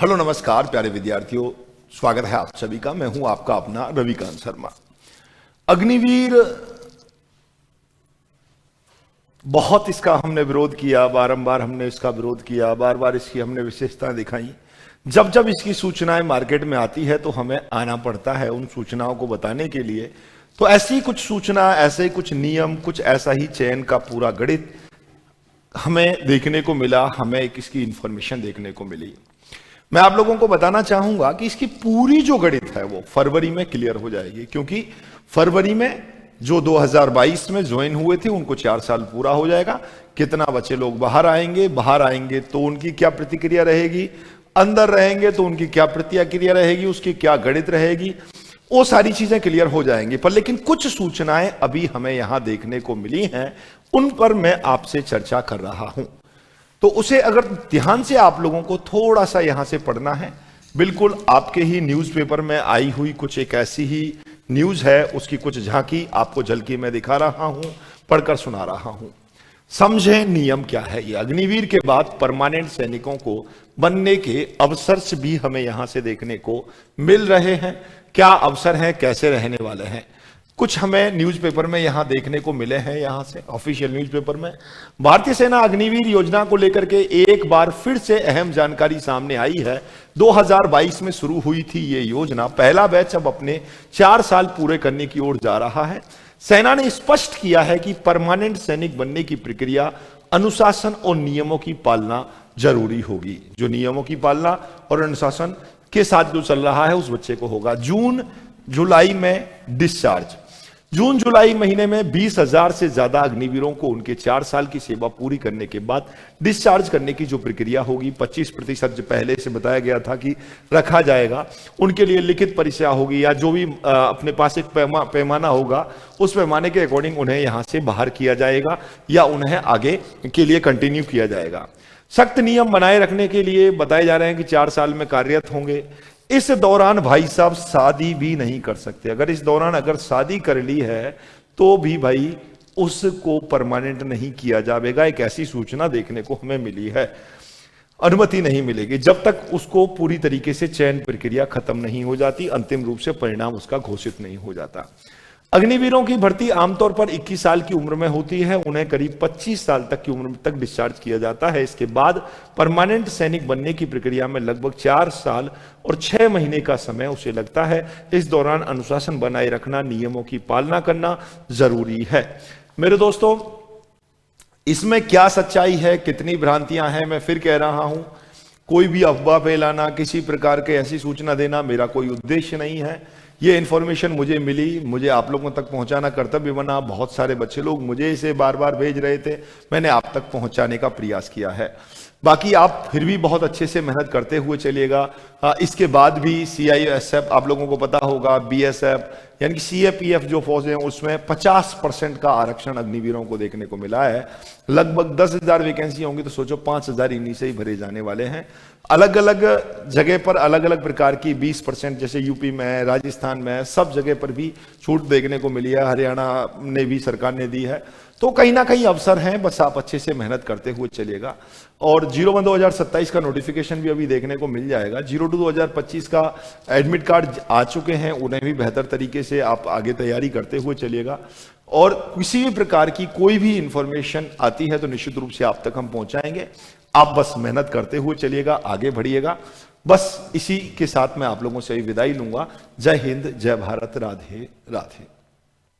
Hello नमस्कार प्यारे विद्यार्थियों, स्वागत है आप सभी का। मैं हूं आपका अपना रविकांत शर्मा। अग्निवीर बहुत इसका हमने विरोध किया, बारंबार हमने इसका विरोध किया, बार बार इसकी हमने विशेषताएं दिखाई। जब जब इसकी सूचनाएं मार्केट में आती है तो हमें आना पड़ता है उन सूचनाओं को बताने के लिए। तो ऐसी कुछ सूचना, ऐसे कुछ नियम, कुछ ऐसा ही चयन का पूरा गणित हमें देखने को मिला, हमें एक इसकी इंफॉर्मेशन देखने को मिली। मैं आप लोगों को बताना चाहूंगा कि इसकी पूरी जो गणित है वो फरवरी में क्लियर हो जाएगी, क्योंकि फरवरी में जो 2022 में ज्वाइन हुए थे उनको 4 साल पूरा हो जाएगा। कितना बच्चे लोग बाहर आएंगे तो उनकी क्या प्रतिक्रिया रहेगी, अंदर रहेंगे तो उनकी क्या प्रतिक्रिया रहेगी, उसकी क्या गणित रहेगी, वो सारी चीजें क्लियर हो जाएंगी। पर लेकिन कुछ सूचनाएं अभी हमें यहां देखने को मिली हैं, उन पर मैं आपसे चर्चा कर रहा हूं। तो उसे अगर ध्यान से आप लोगों को थोड़ा सा यहां से पढ़ना है, बिल्कुल आपके ही न्यूज़पेपर में आई हुई कुछ एक ऐसी ही न्यूज है, उसकी कुछ झांकी आपको झलकी में दिखा रहा हूं, पढ़कर सुना रहा हूं। समझें नियम क्या है। ये अग्निवीर के बाद परमानेंट सैनिकों को बनने के अवसर भी हमें यहां से देखने को मिल रहे हैं। क्या अवसर हैं, कैसे रहने वाले हैं, कुछ हमें न्यूज़पेपर में यहां देखने को मिले हैं। यहां से ऑफिशियल न्यूज़पेपर में भारतीय सेना अग्निवीर योजना को लेकर के एक बार फिर से अहम जानकारी सामने आई है। 2022 में शुरू हुई थी ये योजना। पहला बैच अब अपने 4 साल पूरे करने की ओर जा रहा है। सेना ने स्पष्ट किया है कि परमानेंट सैनिक बनने की प्रक्रिया अनुशासन और नियमों की पालना जरूरी होगी। जो नियमों की पालना और अनुशासन के साथ जो चल रहा है उस बच्चे को होगा। जून जुलाई में डिस्चार्ज, जून जुलाई महीने में 20,000 से ज्यादा अग्निवीरों को उनके 4 साल की सेवा पूरी करने के बाद डिस्चार्ज करने की जो प्रक्रिया होगी, 25% जो पहले से बताया गया था कि रखा जाएगा, उनके लिए लिखित परीक्षा होगी या जो भी अपने पास एक पैमाना होगा, उस पैमाने के अकॉर्डिंग उन्हें यहां से बाहर किया जाएगा या उन्हें आगे के लिए कंटिन्यू किया जाएगा। सख्त नियम बनाए रखने के लिए बताए जा रहे हैं कि 4 साल में कार्यरत होंगे। इस दौरान भाई साहब शादी भी नहीं कर सकते। अगर इस दौरान अगर शादी कर ली है तो भी भाई उसको परमानेंट नहीं किया जाएगा। एक ऐसी सूचना देखने को हमें मिली है। अनुमति नहीं मिलेगी जब तक उसको पूरी तरीके से चयन प्रक्रिया खत्म नहीं हो जाती, अंतिम रूप से परिणाम उसका घोषित नहीं हो जाता। अग्निवीरों की भर्ती आमतौर पर 21 साल की उम्र में होती है। उन्हें करीब 25 साल तक की उम्र तक डिस्चार्ज किया जाता है। इसके बाद परमानेंट सैनिक बनने की प्रक्रिया में लगभग 4 साल और 6 महीने का समय उसे लगता है। इस दौरान अनुशासन बनाए रखना, नियमों की पालना करना जरूरी है। मेरे दोस्तों, इसमें क्या सच्चाई है, कितनी भ्रांतियां हैं, मैं फिर कह रहा हूं, कोई भी अफवाह फैलाना, किसी प्रकार के ऐसी सूचना देना मेरा कोई उद्देश्य नहीं है। ये इंफॉर्मेशन मुझे मिली, मुझे आप लोगों तक पहुंचाना कर्तव्य बना। बहुत सारे बच्चे लोग मुझे इसे बार बार भेज रहे थे, मैंने आप तक पहुंचाने का प्रयास किया है। बाकी आप फिर भी बहुत अच्छे से मेहनत करते हुए चलिएगा। इसके बाद भी CISF आप लोगों को पता होगा, BSF यानी कि CAPF जो फौज है उसमें 50% का आरक्षण अग्निवीरों को देखने को मिला है। लगभग 10,000 वैकेंसी होंगी तो सोचो 5,000 इन्हीं से ही भरे जाने वाले हैं। अलग अलग जगह पर अलग अलग प्रकार की 20%, जैसे यूपी में, राजस्थान में, सब जगह पर भी छूट देखने को मिली है। हरियाणा ने भी सरकार ने दी है। तो कहीं ना कहीं अवसर हैं, बस आप अच्छे से मेहनत करते हुए चलिएगा। और 01 2027 का नोटिफिकेशन भी अभी देखने को मिल जाएगा। 02 2025 का एडमिट कार्ड आ चुके हैं, उन्हें भी बेहतर तरीके से आप आगे तैयारी करते हुए चलिएगा। और किसी भी प्रकार की कोई भी इंफॉर्मेशन आती है तो निश्चित रूप से आप तक हम पहुंचाएंगे। आप बस मेहनत करते हुए चलिएगा, आगे बढ़िएगा। बस इसी के साथ मैं आप लोगों से विदाई लूंगा। जय हिंद, जय भारत, राधे राधे।